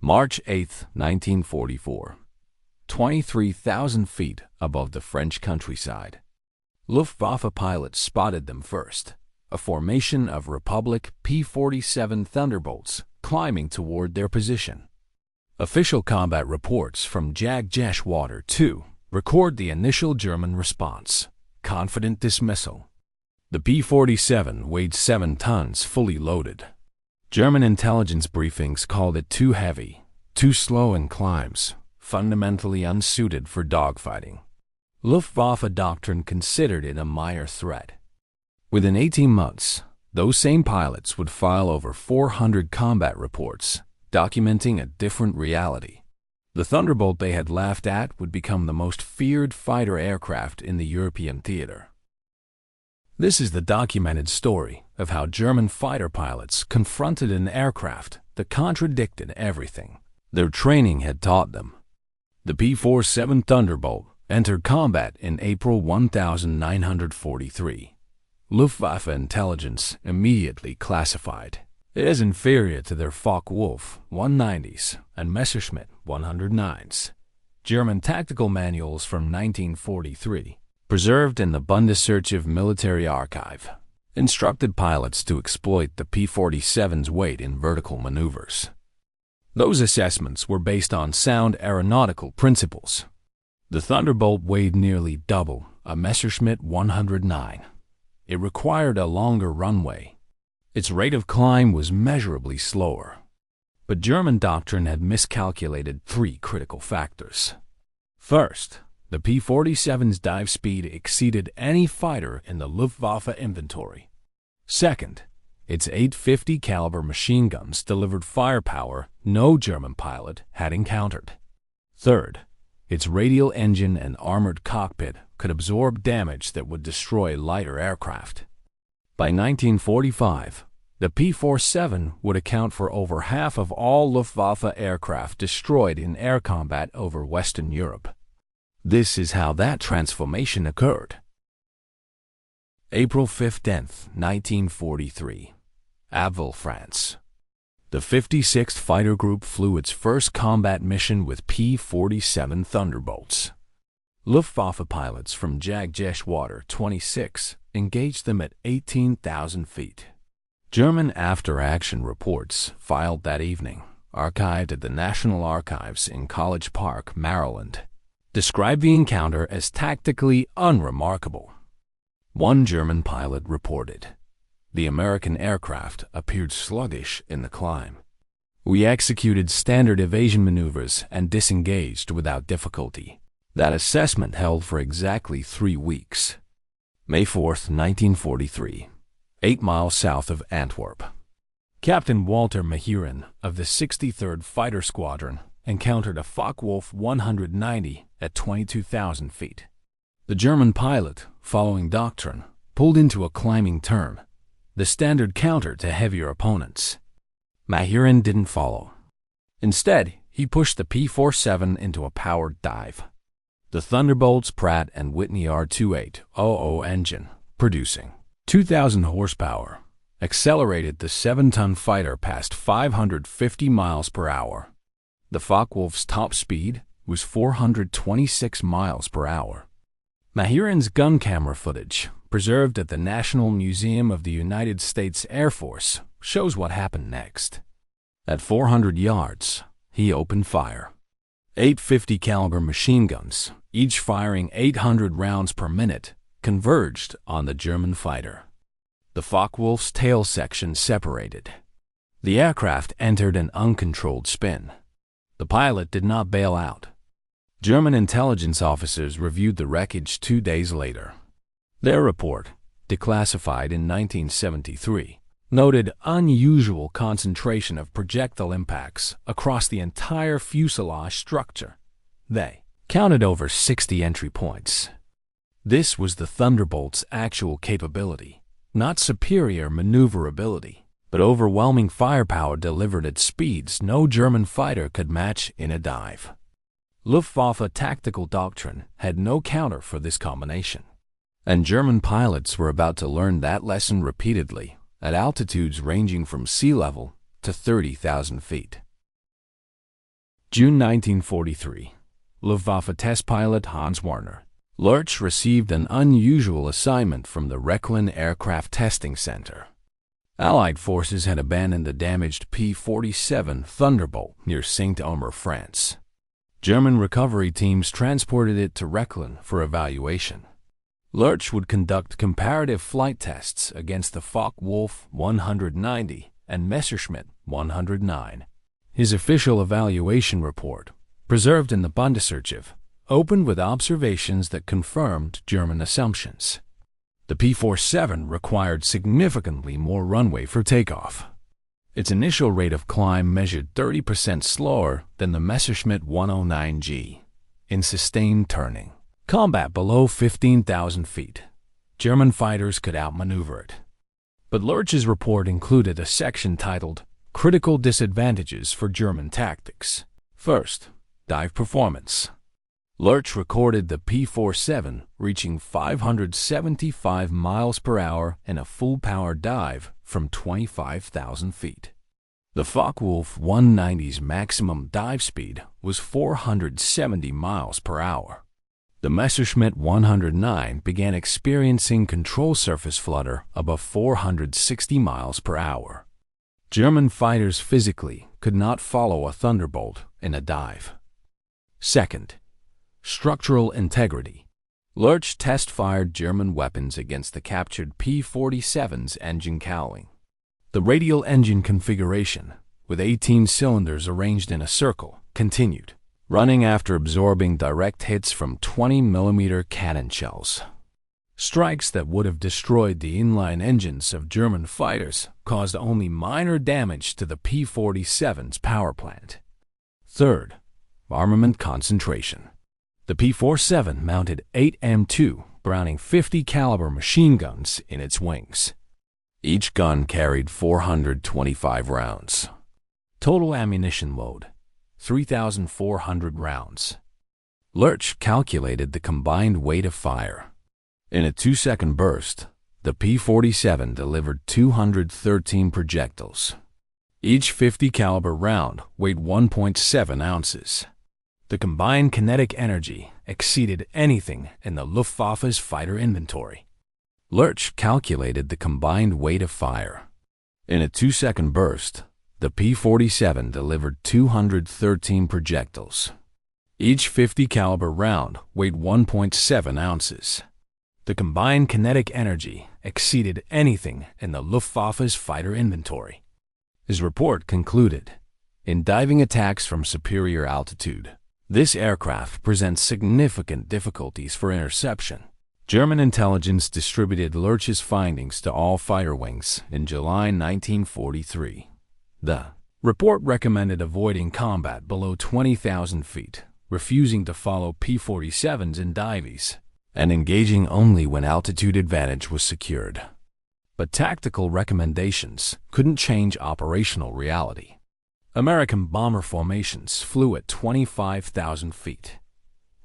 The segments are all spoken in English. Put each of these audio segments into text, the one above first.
March 8, 1944. 23,000 feet above the French countryside. Luftwaffe pilots spotted them first, a formation of Republic P-47 Thunderbolts climbing toward their position. Official combat reports from Water 2 record the initial German response, confident dismissal. The P-47 weighed 7 tons fully loaded. German intelligence briefings called it too heavy, too slow in climbs, fundamentally unsuited for dogfighting. Luftwaffe doctrine considered it a minor threat. Within 18 months, those same pilots would file over 400 combat reports, documenting a different reality. The Thunderbolt they had laughed at would become the most feared fighter aircraft in the European theater. This is the documented story of how German fighter pilots confronted an aircraft that contradicted everything their training had taught them. The P-47 Thunderbolt entered combat in April 1943. Luftwaffe intelligence immediately classified it as inferior to their Focke-Wulf 190s and Messerschmitt 109s. German tactical manuals from 1943, preserved in the Bundesarchiv Military Archive, instructed pilots to exploit the P-47's weight in vertical maneuvers. Those assessments were based on sound aeronautical principles. The Thunderbolt weighed nearly double a Messerschmitt 109. It required a longer runway. Its rate of climb was measurably slower. But German doctrine had miscalculated 3 critical factors. First, the P-47's dive speed exceeded any fighter in the Luftwaffe inventory. Second, its 850 caliber machine guns delivered firepower no German pilot had encountered. Third, its radial engine and armored cockpit could absorb damage that would destroy lighter aircraft. By 1945, the P-47 would account for over half of all Luftwaffe aircraft destroyed in air combat over Western Europe. This is how that transformation occurred. April 15, 1943. Abbeville, France. The 56th Fighter Group flew its first combat mission with P-47 Thunderbolts. Luftwaffe pilots from Water 26 engaged them at 18,000 feet. German after-action reports filed that evening, archived at the National Archives in College Park, Maryland, describe the encounter as tactically unremarkable. One German pilot reported, "The American aircraft appeared sluggish in the climb. We executed standard evasion maneuvers and disengaged without difficulty." That assessment held for exactly 3 weeks. May 4, 1943, 8 miles south of Antwerp. Captain Walter Mahirin of the 63rd Fighter Squadron encountered a Focke-Wulf 190 at 22,000 feet. The German pilot, following doctrine, pulled into a climbing turn, the standard counter to heavier opponents. Mahirin didn't follow. Instead, he pushed the P-47 into a powered dive. The Thunderbolt's Pratt & Whitney R2800 engine, producing 2,000 horsepower, accelerated the 7-ton fighter past 550 miles per hour. The Focke-Wulf's top speed was 426 miles per hour. Mahirin's gun camera footage, preserved at the National Museum of the United States Air Force, shows what happened next. At 400 yards, he opened fire. 850 caliber machine guns, each firing 800 rounds per minute, converged on the German fighter. The Focke-Wulf's tail section separated. The aircraft entered an uncontrolled spin. The pilot did not bail out. German intelligence officers reviewed the wreckage 2 days later. Their report, declassified in 1973, noted unusual concentration of projectile impacts across the entire fuselage structure. They counted over 60 entry points. This was the Thunderbolt's actual capability, not superior maneuverability, but overwhelming firepower delivered at speeds no German fighter could match in a dive. Luftwaffe tactical doctrine had no counter for this combination, and German pilots were about to learn that lesson repeatedly at altitudes ranging from sea level to 30,000 feet. June 1943. Luftwaffe test pilot Hans Werner Lurch received an unusual assignment from the Rechlin Aircraft Testing Center. Allied forces had abandoned the damaged P-47 Thunderbolt near Saint-Omer, France. German recovery teams transported it to Rechlin for evaluation. Lurch would conduct comparative flight tests against the Focke-Wulf 190 and Messerschmitt 109. His official evaluation report, preserved in the Bundesarchiv, opened with observations that confirmed German assumptions. The P-47 required significantly more runway for takeoff. Its initial rate of climb measured 30% slower than the Messerschmitt 109G in sustained turning. Combat below 15,000 feet. German fighters could outmaneuver it. But Lurch's report included a section titled Critical Disadvantages for German Tactics. First, dive performance. Lurch recorded the P-47 reaching 575 miles per hour in a full-power dive from 25,000 feet. The Focke-Wulf 190's maximum dive speed was 470 miles per hour. The Messerschmitt 109 began experiencing control surface flutter above 460 miles per hour. German fighters physically could not follow a Thunderbolt in a dive. Second, structural integrity. Lurch test-fired German weapons against the captured P-47's engine cowling. The radial engine configuration, with 18 cylinders arranged in a circle, continued, running after absorbing direct hits from 20mm cannon shells. Strikes that would have destroyed the inline engines of German fighters caused only minor damage to the P-47's power plant. Third, armament concentration. The P-47 mounted 8 M2 Browning 50 caliber machine guns in its wings. Each gun carried 425 rounds. Total ammunition load, 3,400 rounds. Lurch calculated the combined weight of fire. In a 2-second burst, the P-47 delivered 213 projectiles. Each 50 caliber round weighed 1.7 ounces. The combined kinetic energy exceeded anything in the Luftwaffe's fighter inventory. Lurch calculated the combined weight of fire. In a 2-second burst, the P-47 delivered 213 projectiles. Each 50 caliber round weighed 1.7 ounces. The combined kinetic energy exceeded anything in the Luftwaffe's fighter inventory. His report concluded, in diving attacks from superior altitude, this aircraft presents significant difficulties for interception. German intelligence distributed Lurch's findings to all fighter wings in July 1943. The report recommended avoiding combat below 20,000 feet, refusing to follow P-47s in dives, and engaging only when altitude advantage was secured. But tactical recommendations couldn't change operational reality. American bomber formations flew at 25,000 feet.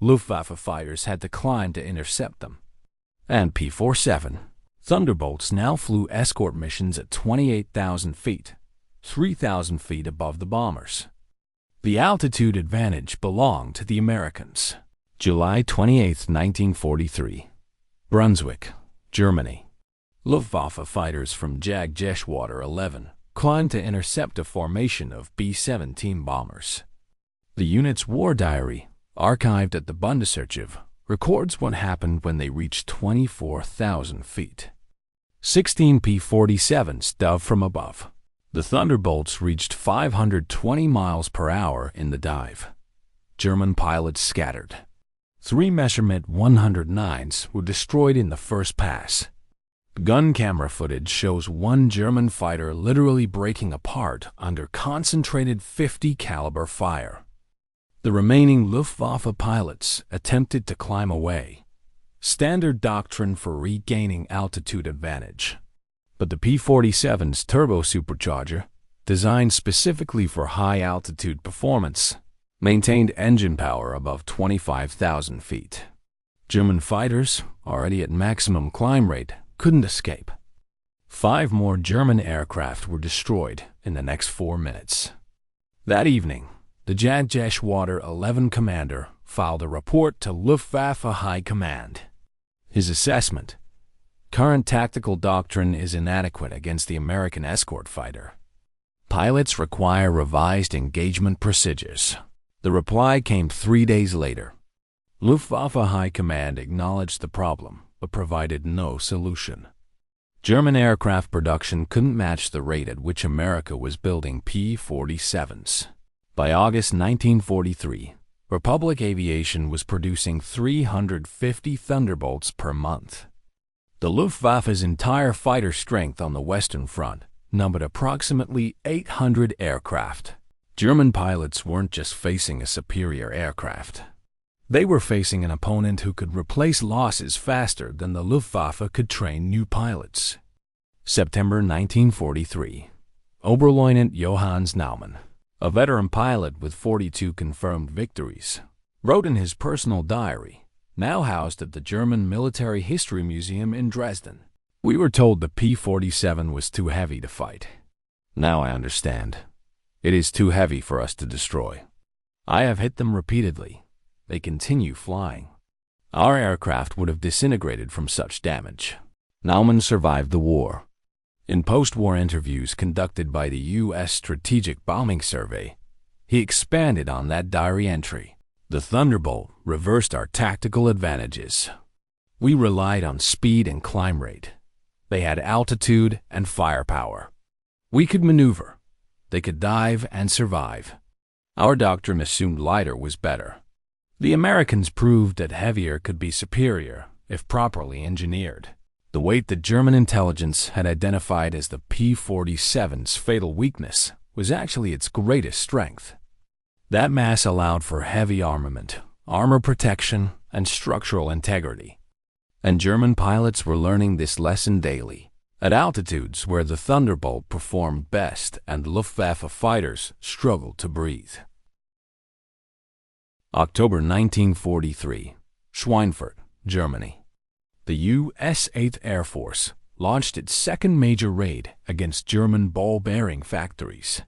Luftwaffe fighters had to climb to intercept them. And P-47 Thunderbolts now flew escort missions at 28,000 feet, 3,000 feet above the bombers. The altitude advantage belonged to the Americans. July 28, 1943. Brunswick, Germany. Luftwaffe fighters from Jagdgeschwader 11 climbed to intercept a formation of B-17 bombers. The unit's war diary, archived at the Bundesarchiv, records what happened when they reached 24,000 feet. 16 P-47s dove from above. The Thunderbolts reached 520 miles per hour in the dive. German pilots scattered. 3 Messerschmitt 109s were destroyed in the first pass. Gun camera footage shows one German fighter literally breaking apart under concentrated 50 caliber fire. The remaining Luftwaffe pilots attempted to climb away, standard doctrine for regaining altitude advantage. But the P-47's turbo supercharger, designed specifically for high-altitude performance, maintained engine power above 25,000 feet. German fighters, already at maximum climb rate, couldn't escape. 5 more German aircraft were destroyed in the next 4 minutes. That evening, the Jagdgeschwader 11 commander filed a report to Luftwaffe High Command. His assessment: current tactical doctrine is inadequate against the American escort fighter. Pilots require revised engagement procedures. The reply came 3 days later. Luftwaffe High Command acknowledged the problem, but provided no solution. German aircraft production couldn't match the rate at which America was building P-47s. By August 1943, Republic Aviation was producing 350 Thunderbolts per month. The Luftwaffe's entire fighter strength on the Western Front numbered approximately 800 aircraft. German pilots weren't just facing a superior aircraft. They were facing an opponent who could replace losses faster than the Luftwaffe could train new pilots. September 1943. Oberleutnant Johannes Naumann, a veteran pilot with 42 confirmed victories, wrote in his personal diary, now housed at the German Military History Museum in Dresden, "We were told the P-47 was too heavy to fight. Now I understand. It is too heavy for us to destroy. I have hit them repeatedly. They continue flying. Our aircraft would have disintegrated from such damage." Naumann survived the war. In post-war interviews conducted by the U.S. Strategic Bombing Survey, he expanded on that diary entry. "The Thunderbolt reversed our tactical advantages. We relied on speed and climb rate. They had altitude and firepower. We could maneuver. They could dive and survive. Our doctrine assumed lighter was better. The Americans proved that heavier could be superior if properly engineered. The weight that German intelligence had identified as the P-47's fatal weakness was actually its greatest strength. That mass allowed for heavy armament, armor protection, and structural integrity. And German pilots were learning this lesson daily, at altitudes where the Thunderbolt performed best and Luftwaffe fighters struggled to breathe. October 1943, Schweinfurt, Germany. The U.S. 8th Air Force launched its second major raid against German ball bearing factories.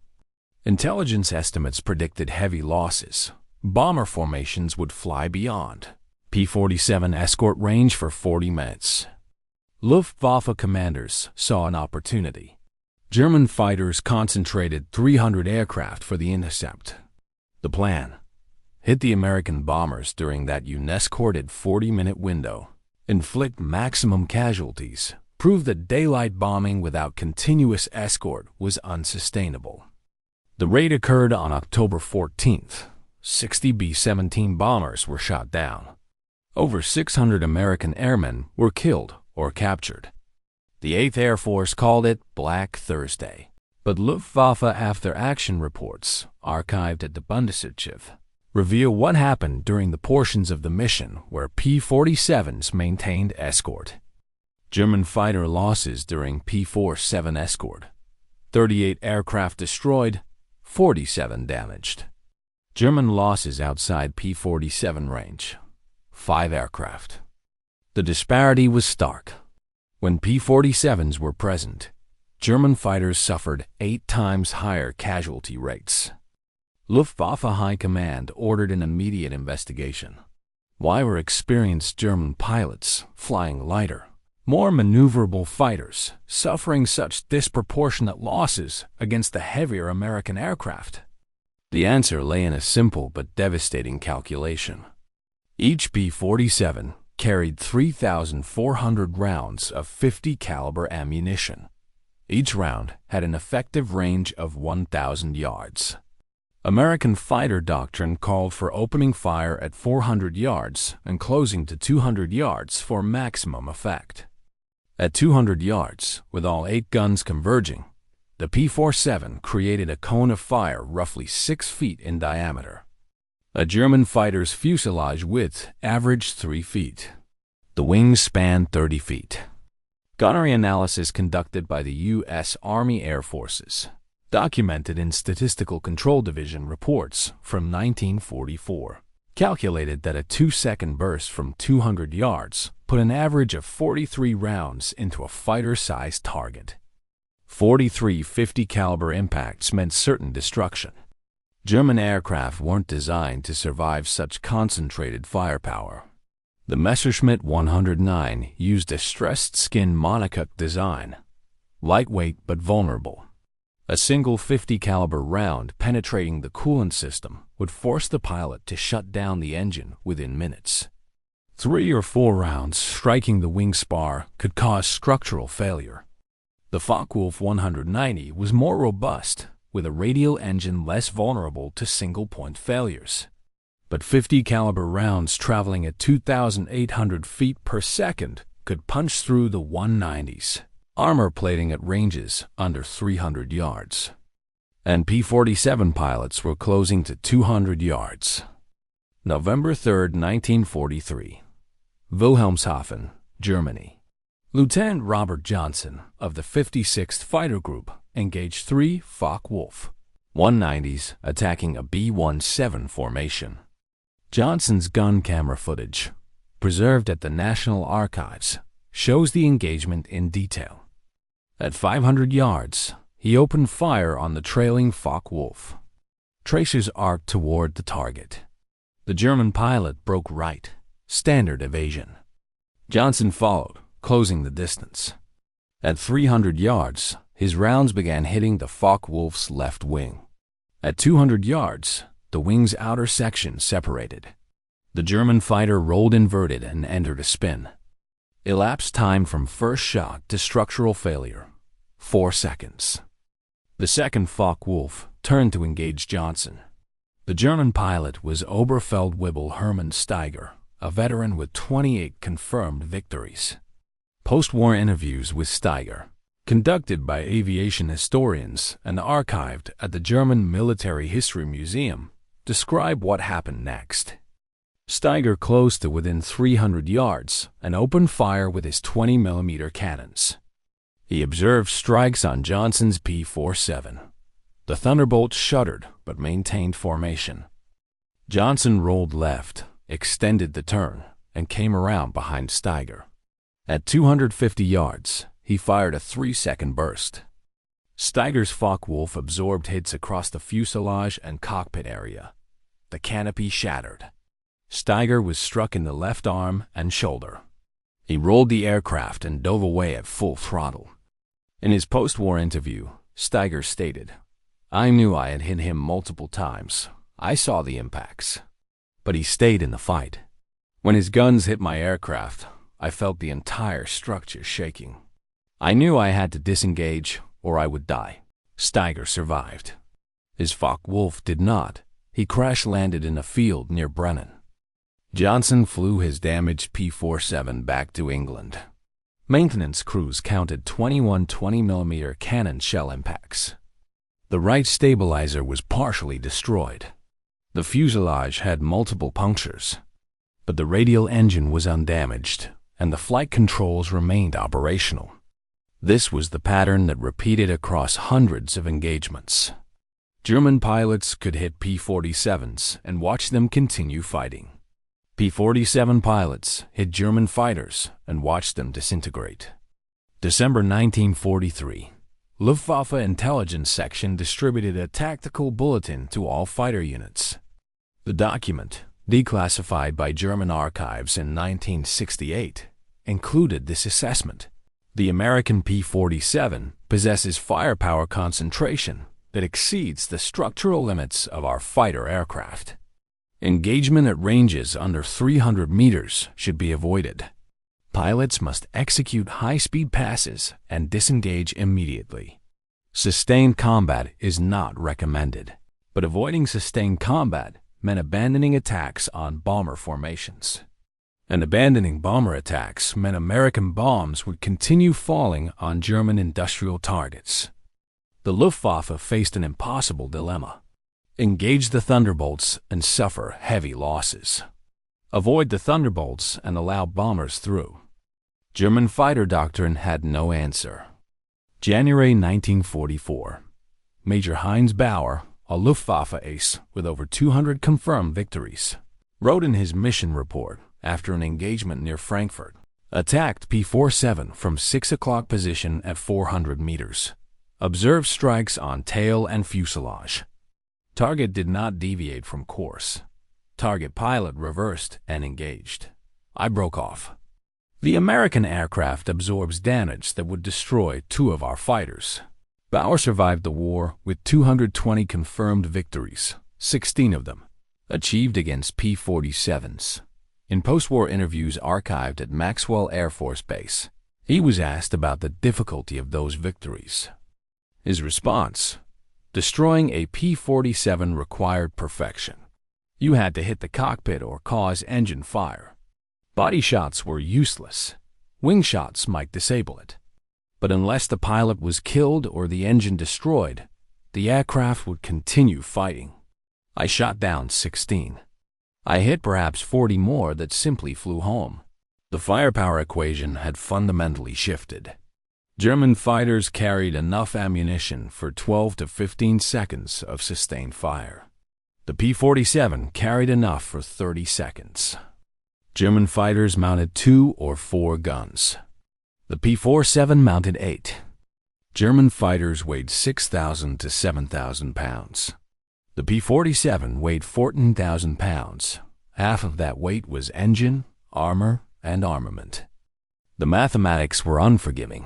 Intelligence estimates predicted heavy losses. Bomber formations would fly beyond P-47 escort range for 40 minutes. Luftwaffe commanders saw an opportunity. German fighters concentrated 300 aircraft for the intercept. The plan: hit the American bombers during that unescorted 40-minute window, inflict maximum casualties, prove that daylight bombing without continuous escort was unsustainable. The raid occurred on October 14th. 60 B-17 bombers were shot down. Over 600 American airmen were killed or captured. The 8th Air Force called it Black Thursday, but Luftwaffe after-action reports, archived at the Bundesarchiv, reveal what happened during the portions of the mission where P-47s maintained escort. German fighter losses during P-47 escort: 38 aircraft destroyed, 47 damaged. German losses outside P-47 range: 5 aircraft. The disparity was stark. When P-47s were present, German fighters suffered 8 times higher casualty rates. Luftwaffe High Command ordered an immediate investigation. Why were experienced German pilots flying lighter, more maneuverable fighters suffering such disproportionate losses against the heavier American aircraft? The answer lay in a simple but devastating calculation. Each P-47 carried 3,400 rounds of .50 caliber ammunition. Each round had an effective range of 1,000 yards. American fighter doctrine called for opening fire at 400 yards and closing to 200 yards for maximum effect. At 200 yards, with all 8 guns converging, the P-47 created a cone of fire roughly 6 feet in diameter. A German fighter's fuselage width averaged 3 feet. The wings spanned 30 feet. Gunnery analysis conducted by the U.S. Army Air Forces, documented in Statistical Control Division reports from 1944, calculated that a 2-second burst from 200 yards put an average of 43 rounds into a fighter-sized target. 43 .50 caliber impacts meant certain destruction. German aircraft weren't designed to survive such concentrated firepower. The Messerschmitt 109 used a stressed skin monocoque design, lightweight but vulnerable. A single .50 caliber round penetrating the coolant system would force the pilot to shut down the engine within minutes. 3 or 4 rounds striking the wing spar could cause structural failure. The Focke-Wulf 190 was more robust, with a radial engine less vulnerable to single-point failures. But .50 caliber rounds traveling at 2,800 feet per second could punch through the 190's armor plating at ranges under 300 yards. And P-47 pilots were closing to 200 yards. November 3, 1943. Wilhelmshaven, Germany. Lieutenant Robert Johnson of the 56th Fighter Group engaged 3 Focke-Wulf 190s attacking a B-17 formation. Johnson's gun camera footage, preserved at the National Archives, shows the engagement in detail. At 500 yards, he opened fire on the trailing Focke-Wulf. Tracers arced toward the target. The German pilot broke right, standard evasion. Johnson followed, closing the distance. At 300 yards, his rounds began hitting the Focke-Wulf's left wing. At 200 yards, the wing's outer section separated. The German fighter rolled inverted and entered a spin. Elapsed time from first shot to structural failure, 4 seconds. The second Focke-Wulf turned to engage Johnson. The German pilot was Oberfeldwebel Hermann Steiger, a veteran with 28 confirmed victories. Post-war interviews with Steiger, conducted by aviation historians and archived at the German Military History Museum, describe what happened next. Steiger closed to within 300 yards and opened fire with his 20mm cannons. He observed strikes on Johnson's P-47. The Thunderbolt shuddered but maintained formation. Johnson rolled left, extended the turn, and came around behind Steiger. At 250 yards, he fired a 3-second burst. Steiger's Focke-Wulf absorbed hits across the fuselage and cockpit area. The canopy shattered. Steiger was struck in the left arm and shoulder. He rolled the aircraft and dove away at full throttle. In his post-war interview, Steiger stated, "I knew I had hit him multiple times. I saw the impacts." But he stayed in the fight. "When his guns hit my aircraft, I felt the entire structure shaking. I knew I had to disengage or I would die." Steiger survived. His Focke-Wulf did not. He crash-landed in a field near Brennan. Johnson flew his damaged P-47 back to England. Maintenance crews counted 21 20mm cannon shell impacts. The right stabilizer was partially destroyed. The fuselage had multiple punctures, but the radial engine was undamaged, and the flight controls remained operational. This was the pattern that repeated across hundreds of engagements. German pilots could hit P-47s and watch them continue fighting. P-47 pilots hit German fighters and watched them disintegrate. December 1943. Luftwaffe Intelligence Section distributed a tactical bulletin to all fighter units. The document, declassified by German archives in 1968, included this assessment: the American P-47 possesses firepower concentration that exceeds the structural limits of our fighter aircraft. Engagement at ranges under 300 meters should be avoided. Pilots must execute high-speed passes and disengage immediately. Sustained combat is not recommended, but avoiding sustained combat meant abandoning attacks on bomber formations. And abandoning bomber attacks meant American bombs would continue falling on German industrial targets. The Luftwaffe faced an impossible dilemma: engage the Thunderbolts and suffer heavy losses. Avoid the Thunderbolts and allow bombers through. German fighter doctrine had no answer. January 1944. Major Heinz Bauer, a Luftwaffe ace with over 200 confirmed victories, wrote in his mission report after an engagement near Frankfurt: attacked P-47 from 6 o'clock position at 400 meters. Observed strikes on tail and fuselage. Target did not deviate from course. Target pilot reversed and engaged. I broke off. The American aircraft absorbs damage that would destroy 2 of our fighters. Bauer survived the war with 220 confirmed victories, 16 of them achieved against P-47s. In post-war interviews archived at Maxwell Air Force Base, he was asked about the difficulty of those victories. His response: destroying a P-47 required perfection. You had to hit the cockpit or cause engine fire. Body shots were useless. Wing shots might disable it. But unless the pilot was killed or the engine destroyed, the aircraft would continue fighting. I shot down 16. I hit perhaps 40 more that simply flew home. The firepower equation had fundamentally shifted. German fighters carried enough ammunition for 12 to 15 seconds of sustained fire. The P-47 carried enough for 30 seconds. German fighters mounted 2 or 4 guns. The P-47 mounted 8. German fighters weighed 6,000 to 7,000 pounds. The P-47 weighed 14,000 pounds. Half of that weight was engine, armor, and armament. The mathematics were unforgiving.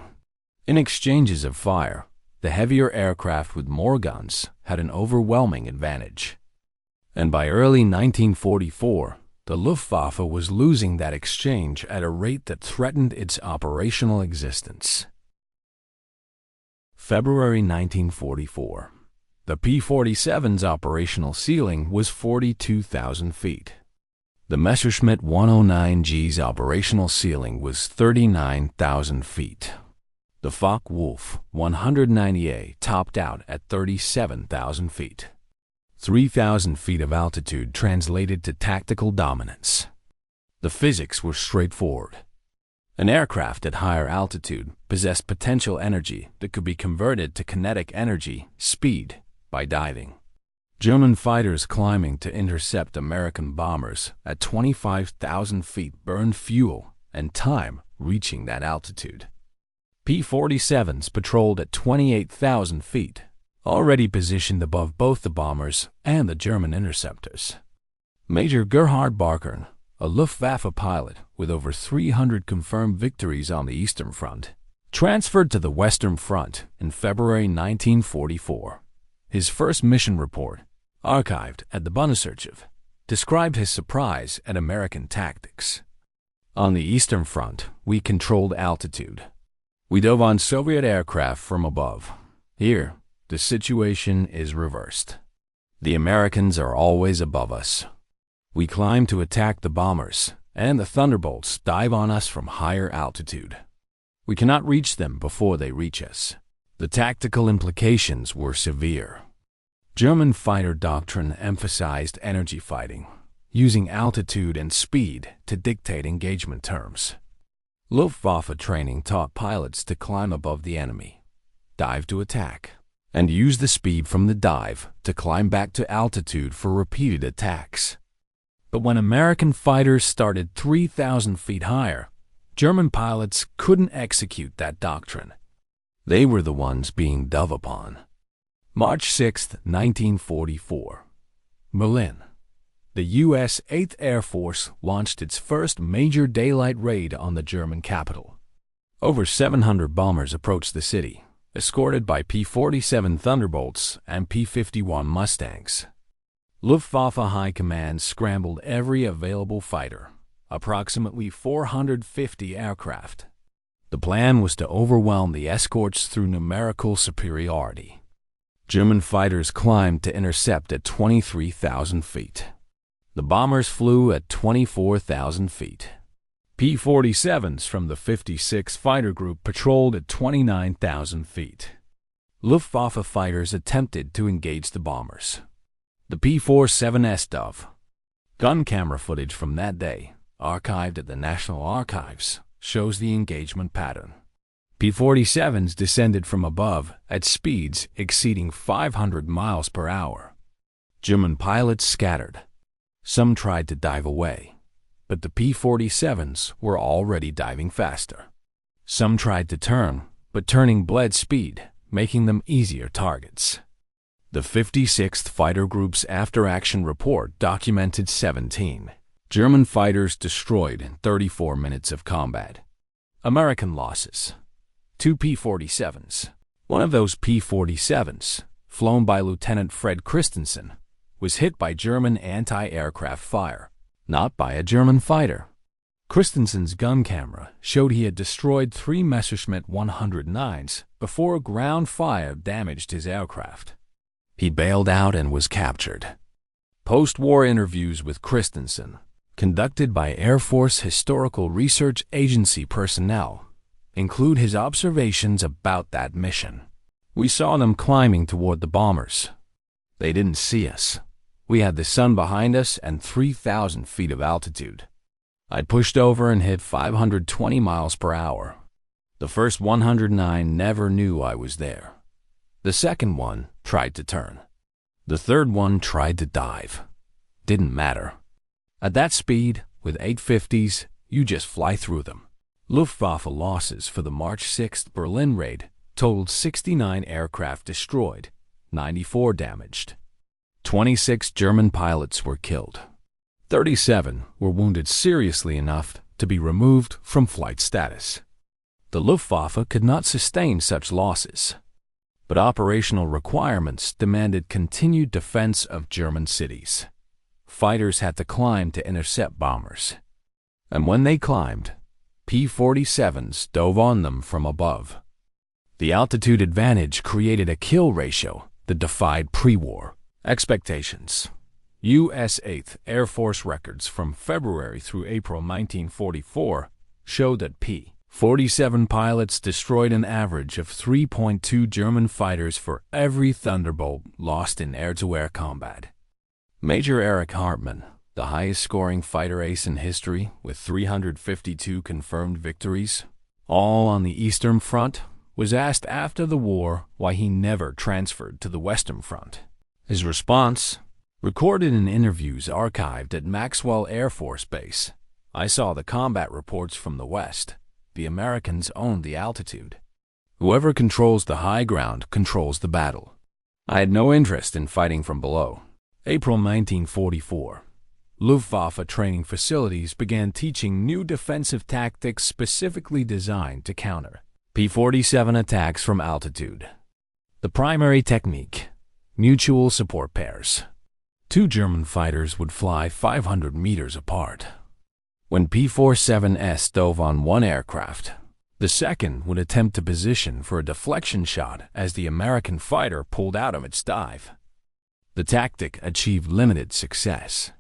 In exchanges of fire, the heavier aircraft with more guns had an overwhelming advantage. And by early 1944, the Luftwaffe was losing that exchange at a rate that threatened its operational existence. February 1944. The P-47's operational ceiling was 42,000 feet. The Messerschmitt 109G's operational ceiling was 39,000 feet. The Focke-Wulf 190A topped out at 37,000 feet. 3,000 feet of altitude translated to tactical dominance. The physics were straightforward. An aircraft at higher altitude possessed potential energy that could be converted to kinetic energy, speed, by diving. German fighters climbing to intercept American bombers at 25,000 feet burned fuel and time reaching that altitude. P-47s patrolled at 28,000 feet, already positioned above both the bombers and the German interceptors. Major Gerhard Barkern, a Luftwaffe pilot with over 300 confirmed victories on the Eastern Front, transferred to the Western Front in February 1944. His first mission report, archived at the Bundesarchiv, described his surprise at American tactics. On the Eastern Front, we controlled altitude. We dove on Soviet aircraft from above. Here, the situation is reversed. The Americans are always above us. We climb to attack the bombers, and the Thunderbolts dive on us from higher altitude. We cannot reach them before they reach us. The tactical implications were severe. German fighter doctrine emphasized energy fighting, using altitude and speed to dictate engagement terms. Luftwaffe training taught pilots to climb above the enemy, dive to attack, and use the speed from the dive to climb back to altitude for repeated attacks. But when American fighters started 3,000 feet higher, German pilots couldn't execute that doctrine. They were the ones being dove upon. March 6, 1944. Berlin. The U.S. 8th Air Force launched its first major daylight raid on the German capital. Over 700 bombers approached the city, escorted by P-47 Thunderbolts and P-51 Mustangs. Luftwaffe High Command scrambled every available fighter, approximately 450 aircraft. The plan was to overwhelm the escorts through numerical superiority. German fighters climbed to intercept at 23,000 feet. The bombers flew at 24,000 feet. P-47s from the 56th Fighter Group patrolled at 29,000 feet. Luftwaffe fighters attempted to engage the bombers. The P-47S dove. Gun camera footage from that day, archived at the National Archives, shows the engagement pattern. P-47s descended from above at speeds exceeding 500 miles per hour. German pilots scattered. Some tried to dive away, but the P-47s were already diving faster. Some tried to turn, but turning bled speed, making them easier targets. The 56th Fighter Group's after-action report documented 17 German fighters destroyed in 34 minutes of combat. American losses: 2 P-47s. One of those P-47s, flown by Lieutenant Fred Christensen, was hit by German anti-aircraft fire, not by a German fighter. Christensen's gun camera showed he had destroyed 3 Messerschmitt 109s before ground fire damaged his aircraft. He bailed out and was captured. Post-war interviews with Christensen, conducted by Air Force Historical Research Agency personnel, include his observations about that mission. We saw them climbing toward the bombers. They didn't see us. We had the sun behind us and 3,000 feet of altitude. I'd pushed over and hit 520 miles per hour. The first 109 never knew I was there. The second one tried to turn. The third one tried to dive. Didn't matter. At that speed, with 850s, you just fly through them. Luftwaffe losses for the March 6th Berlin raid totaled 69 aircraft destroyed, 94 damaged. 26 German pilots were killed. 37 were wounded seriously enough to be removed from flight status. The Luftwaffe could not sustain such losses, but operational requirements demanded continued defense of German cities. Fighters had to climb to intercept bombers. And when they climbed, P-47s dove on them from above. The altitude advantage created a kill ratio that defied pre-war expectations. U.S. 8th Air Force records from February through April 1944 showed that P-47 pilots destroyed an average of 3.2 German fighters for every Thunderbolt lost in air-to-air combat. Major Erich Hartmann, the highest-scoring fighter ace in history with 352 confirmed victories, all on the Eastern Front, was asked after the war why he never transferred to the Western Front. His response, recorded in interviews archived at Maxwell Air Force Base: "I saw the combat reports from the West. The Americans owned the altitude. Whoever controls the high ground controls the battle. I had no interest in fighting from below." April 1944. Luftwaffe training facilities began teaching new defensive tactics specifically designed to counter P-47 attacks from altitude. The primary technique: mutual support pairs. 2 German fighters would fly 500 meters apart. When P-47s dove on one aircraft, the second would attempt to position for a deflection shot as the American fighter pulled out of its dive. The tactic achieved limited success.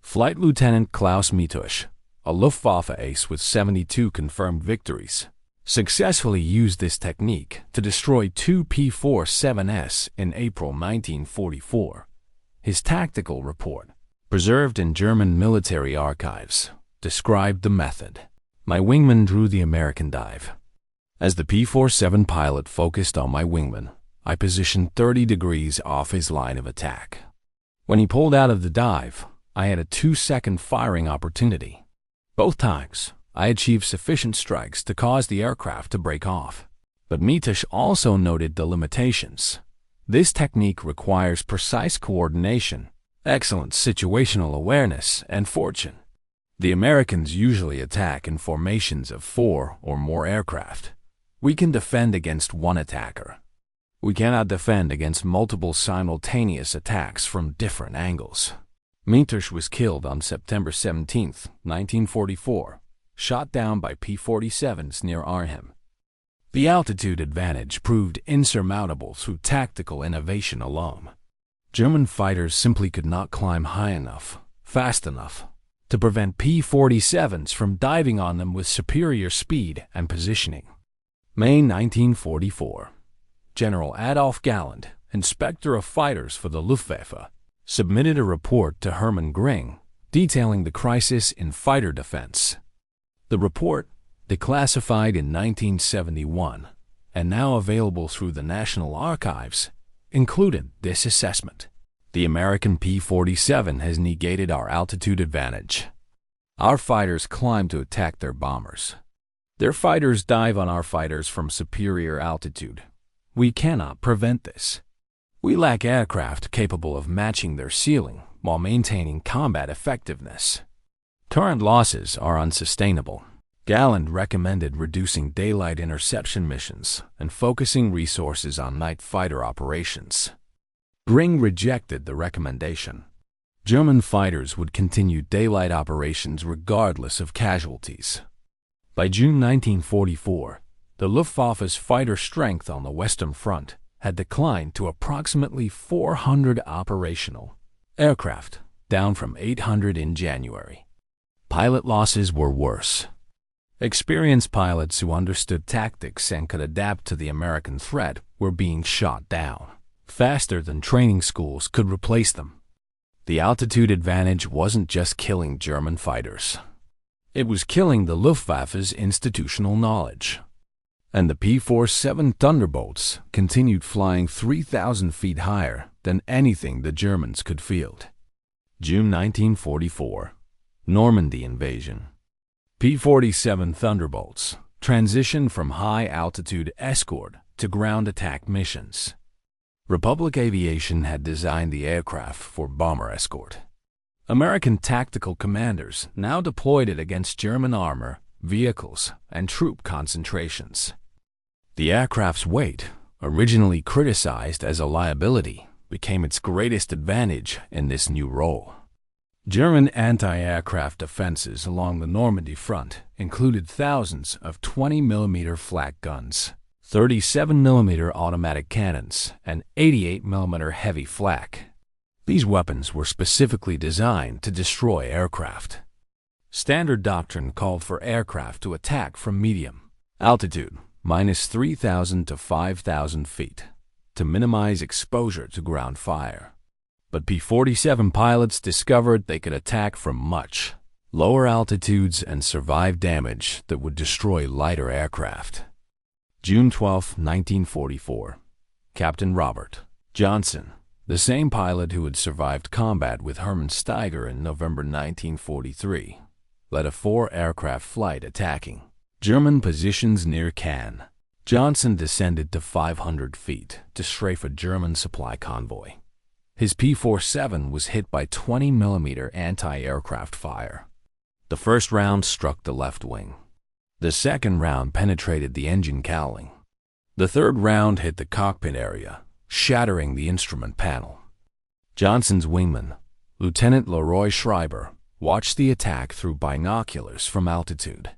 Flight Lieutenant Klaus Mitusch, a Luftwaffe ace with 72 confirmed victories, successfully used this technique to destroy 2 P-47s in April 1944. His tactical report, preserved in German military archives, described the method. "My wingman drew the American dive. As the P-47 pilot focused on my wingman, I positioned 30 degrees off his line of attack. When he pulled out of the dive, I had a 2-second firing opportunity. Both times, I achieved sufficient strikes to cause the aircraft to break off." But Mitusch also noted the limitations. This technique requires precise coordination, excellent situational awareness, and fortune. The Americans usually attack in formations of 4 or more aircraft. We can defend against one attacker. We cannot defend against multiple simultaneous attacks from different angles. Mitusch was killed on September 17, 1944, shot down by P-47s near Arnhem. The altitude advantage proved insurmountable through tactical innovation alone. German fighters simply could not climb high enough, fast enough, to prevent P-47s from diving on them with superior speed and positioning. May 1944. General Adolf Galland, Inspector of Fighters for the Luftwaffe, submitted a report to Hermann Göring detailing the crisis in fighter defense. The report, declassified in 1971 and now available through the National Archives, included this assessment: the American P-47 has negated our altitude advantage. Our fighters climb to attack their bombers. Their fighters dive on our fighters from superior altitude. We cannot prevent this. We lack aircraft capable of matching their ceiling while maintaining combat effectiveness. Current losses are unsustainable. Galland recommended reducing daylight interception missions and focusing resources on night fighter operations. Bring rejected the recommendation. German fighters would continue daylight operations regardless of casualties. By June 1944, the Luftwaffe's fighter strength on the Western Front had declined to approximately 400 operational aircraft, down from 800 in January. Pilot losses were worse. Experienced pilots who understood tactics and could adapt to the American threat were being shot down faster than training schools could replace them. The altitude advantage wasn't just killing German fighters. It was killing the Luftwaffe's institutional knowledge. And the P-47 Thunderbolts continued flying 3,000 feet higher than anything the Germans could field. June 1944. Normandy invasion. P-47 Thunderbolts transitioned from high-altitude escort to ground attack missions. Republic Aviation had designed the aircraft for bomber escort. American tactical commanders now deployed it against German armor, vehicles, and troop concentrations. The aircraft's weight, originally criticized as a liability, became its greatest advantage in this new role. German anti-aircraft defenses along the Normandy front included thousands of 20mm flak guns, 37mm automatic cannons, and 88mm heavy flak. These weapons were specifically designed to destroy aircraft. Standard doctrine called for aircraft to attack from medium altitude, minus 3,000 to 5,000 feet, to minimize exposure to ground fire. But P-47 pilots discovered they could attack from much lower altitudes and survive damage that would destroy lighter aircraft. June 12, 1944. Captain Robert Johnson, the same pilot who had survived combat with Hermann Steiger in November 1943, led a 4-aircraft flight attacking German positions near Cannes. Johnson descended to 500 feet to strafe a German supply convoy. His P-47 was hit by 20mm anti-aircraft fire. The first round struck the left wing. The second round penetrated the engine cowling. The third round hit the cockpit area, shattering the instrument panel. Johnson's wingman, Lieutenant Leroy Schreiber, watched the attack through binoculars from altitude.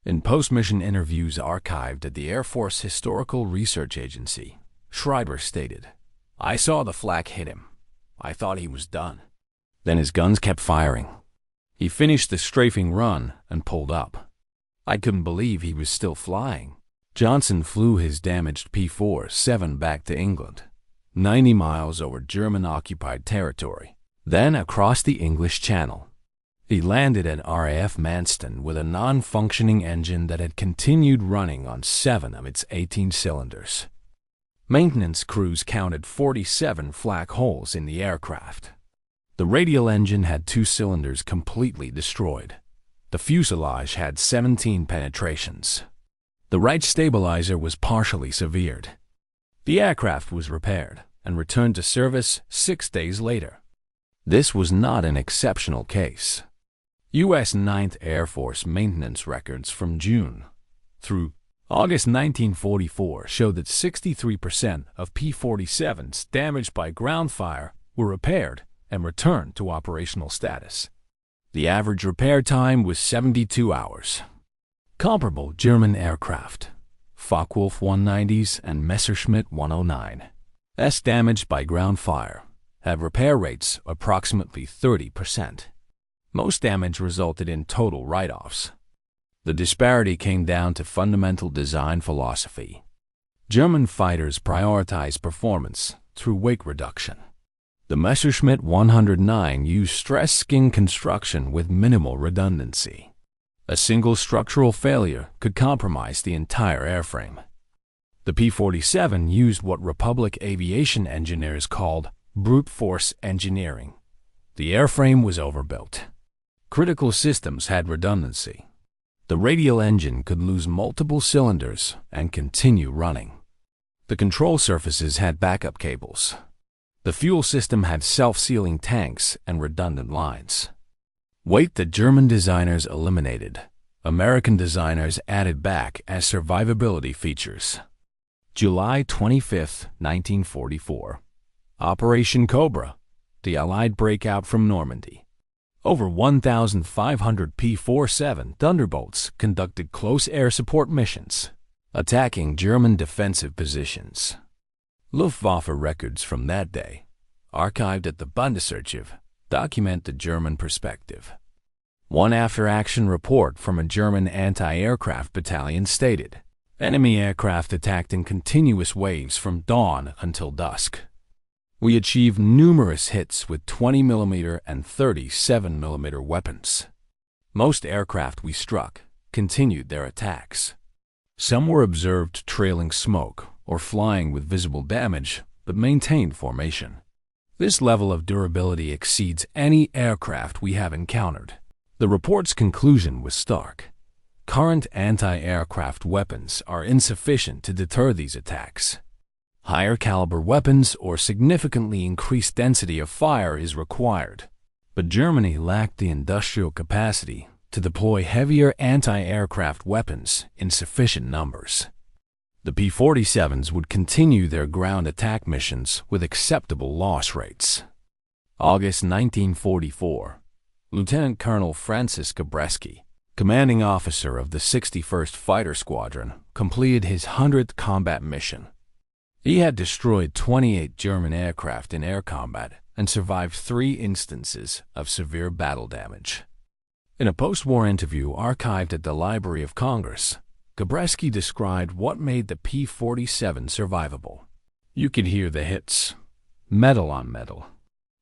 In post-mission interviews archived at the Air Force Historical Research Agency, Schreiber stated, "I saw the flak hit him. I thought he was done. Then his guns kept firing. He finished the strafing run and pulled up. I couldn't believe he was still flying." Johnson flew his damaged P-47 back to England, 90 miles over German-occupied territory, then across the English Channel. He landed at RAF Manston with a non-functioning engine that had continued running on 7 of its 18 cylinders. Maintenance crews counted 47 flak holes in the aircraft. The radial engine had 2 cylinders completely destroyed. The fuselage had 17 penetrations. The right stabilizer was partially severed. The aircraft was repaired and returned to service 6 days later. This was not an exceptional case. U.S. 9th Air Force maintenance records from June through August 1944 showed that 63% of P-47s damaged by ground fire were repaired and returned to operational status. The average repair time was 72 hours. Comparable German aircraft, Focke-Wulf 190s and Messerschmitt 109s damaged by ground fire, have repair rates approximately 30%. Most damage resulted in total write-offs. The disparity came down to fundamental design philosophy. German fighters prioritized performance through weight reduction. The Messerschmitt 109 used stress skin construction with minimal redundancy. A single structural failure could compromise the entire airframe. The P-47 used what Republic Aviation engineers called brute force engineering. The airframe was overbuilt. Critical systems had redundancy. The radial engine could lose multiple cylinders and continue running. The control surfaces had backup cables. The fuel system had self-sealing tanks and redundant lines. Weight that German designers eliminated, American designers added back as survivability features. July 25, 1944. Operation Cobra, the Allied breakout from Normandy. Over 1,500 P-47 Thunderbolts conducted close air support missions, attacking German defensive positions. Luftwaffe records from that day, archived at the Bundesarchiv, document the German perspective. One after-action report from a German anti-aircraft battalion stated, "Enemy aircraft attacked in continuous waves from dawn until dusk. We achieved numerous hits with 20mm and 37mm weapons. Most aircraft we struck continued their attacks. Some were observed trailing smoke or flying with visible damage, but maintained formation. This level of durability exceeds any aircraft we have encountered." The report's conclusion was stark. Current anti-aircraft weapons are insufficient to deter these attacks. Higher caliber weapons or significantly increased density of fire is required. But Germany lacked the industrial capacity to deploy heavier anti-aircraft weapons in sufficient numbers. The P-47s would continue their ground attack missions with acceptable loss rates. August 1944. Lieutenant Colonel Francis Gabreski, commanding officer of the 61st Fighter Squadron, completed his 100th combat mission. He had destroyed 28 German aircraft in air combat and survived 3 instances of severe battle damage. In a post-war interview archived at the Library of Congress, Gabreski described what made the P-47 survivable. You could hear the hits, metal on metal.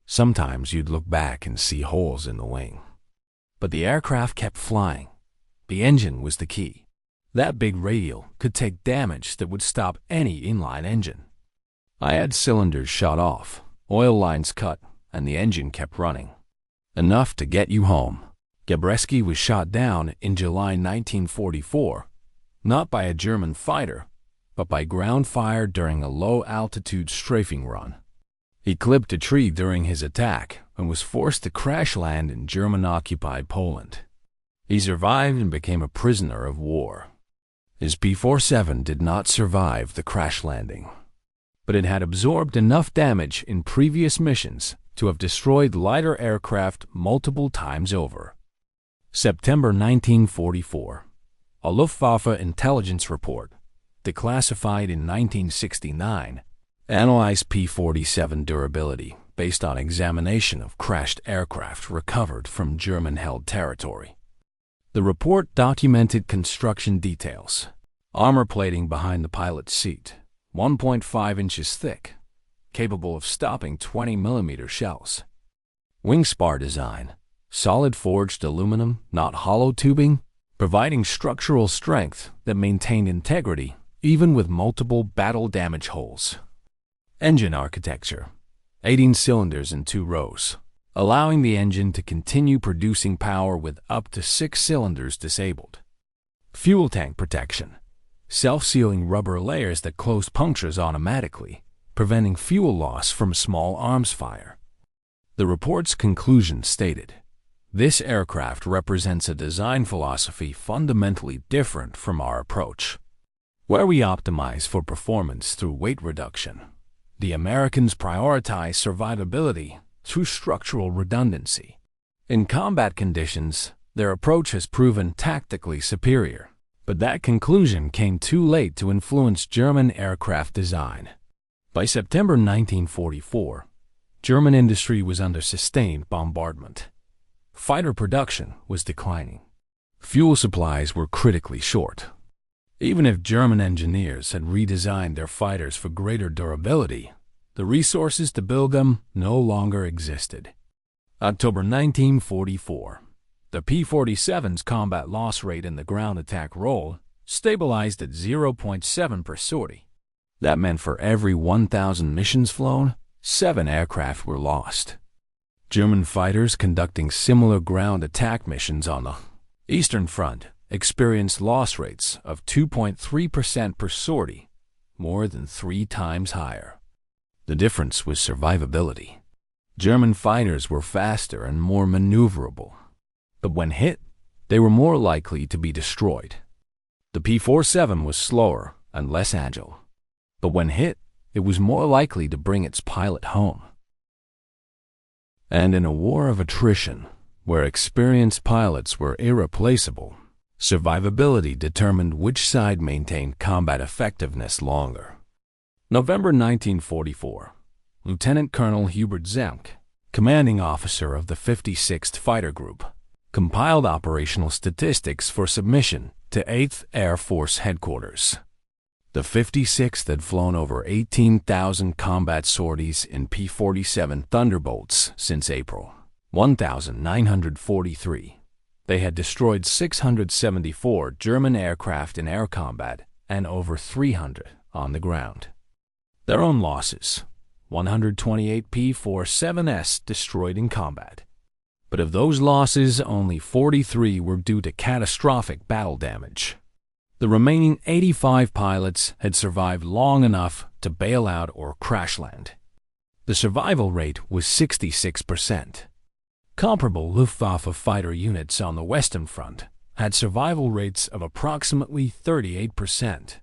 Sometimes you'd look back and see holes in the wing. But the aircraft kept flying. The engine was the key. That big radial could take damage that would stop any inline engine. I had cylinders shot off, oil lines cut, and the engine kept running. Enough to get you home. Gabreski was shot down in July 1944, not by a German fighter, but by ground fire during a low-altitude strafing run. He clipped a tree during his attack and was forced to crash land in German-occupied Poland. He survived and became a prisoner of war. His P-47 did not survive the crash landing, but it had absorbed enough damage in previous missions to have destroyed lighter aircraft multiple times over. September 1944. A Luftwaffe intelligence report, declassified in 1969, analyzed P-47 durability based on examination of crashed aircraft recovered from German-held territory. The report documented construction details. Armor plating behind the pilot's seat, 1.5 inches thick, capable of stopping 20mm shells. Wing spar design, solid forged aluminum, not hollow tubing, providing structural strength that maintained integrity even with multiple battle damage holes. Engine architecture, 18 cylinders in 2 rows, allowing the engine to continue producing power with up to 6 cylinders disabled. Fuel tank protection, self-sealing rubber layers that close punctures automatically, preventing fuel loss from small arms fire. The report's conclusion stated, "This aircraft represents a design philosophy fundamentally different from our approach, where we optimize for performance through weight reduction. The Americans prioritize survivability through structural redundancy. In combat conditions, their approach has proven tactically superior, but that conclusion came too late to influence German aircraft design." By September 1944, German industry was under sustained bombardment. Fighter production was declining. Fuel supplies were critically short. Even if German engineers had redesigned their fighters for greater durability, the resources to build them no longer existed. October 1944. The P-47's combat loss rate in the ground attack role stabilized at 0.7 per sortie. That meant for every 1,000 missions flown, 7 aircraft were lost. German fighters conducting similar ground attack missions on the Eastern Front experienced loss rates of 2.3% per sortie, more than 3 times higher. The difference was survivability. German fighters were faster and more maneuverable, but when hit, they were more likely to be destroyed. The P-47 was slower and less agile, but when hit, it was more likely to bring its pilot home. And in a war of attrition, where experienced pilots were irreplaceable, survivability determined which side maintained combat effectiveness longer. November 1944, Lieutenant Colonel Hubert Zemke, commanding officer of the 56th Fighter Group, compiled operational statistics for submission to 8th Air Force Headquarters. The 56th had flown over 18,000 combat sorties in P-47 Thunderbolts since April 1943. They had destroyed 674 German aircraft in air combat and over 300 on the ground. Their own losses: 128 P-47s destroyed in combat. But of those losses, only 43 were due to catastrophic battle damage. The remaining 85 pilots had survived long enough to bail out or crash land. The survival rate was 66%. Comparable Luftwaffe fighter units on the Western Front had survival rates of approximately 38%.